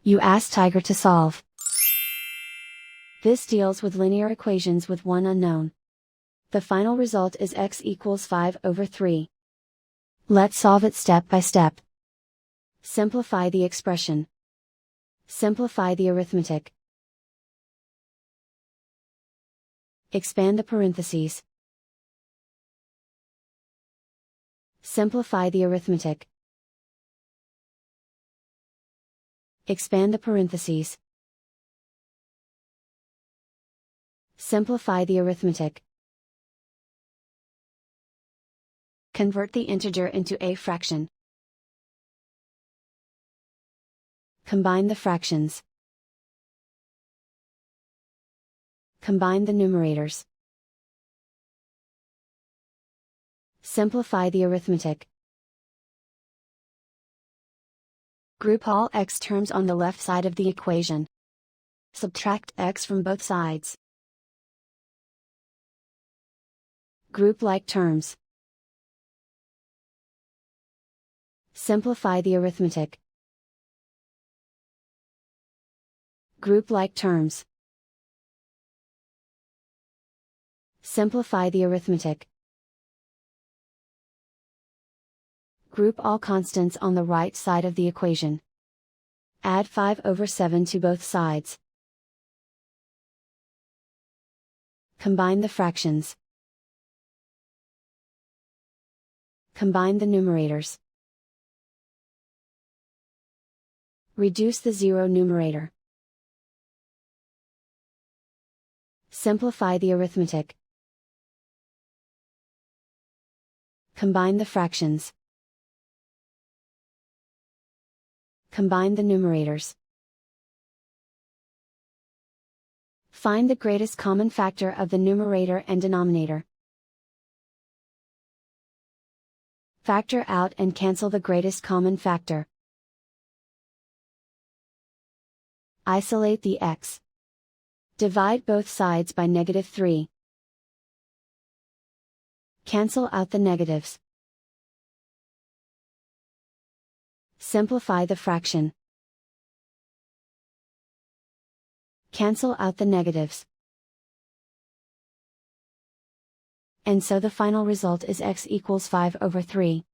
You ask Tiger to solve. This deals with linear equations with one unknown. The final result is x equals 5/3. Let's solve it step by step. Simplify the expression. Simplify the arithmetic. Expand the parentheses. Simplify the arithmetic. Expand the parentheses. Simplify the arithmetic. Convert the integer into a fraction. Combine the fractions. Combine the numerators. Simplify the arithmetic. Group all x terms on the left side of the equation. Subtract x from both sides. Group like terms. Simplify the arithmetic. Group like terms. Simplify the arithmetic. Group all constants on the right side of the equation. Add 5/7 to both sides. Combine the fractions. Combine the numerators. Reduce the zero numerator. Simplify the arithmetic. Combine the fractions. Combine the numerators. Find the greatest common factor of the numerator and denominator. Factor out and cancel the greatest common factor. Isolate the x. Divide both sides by -3. Cancel out the negatives. Simplify the fraction. Cancel out the negatives. And so the final result is x equals 5/3.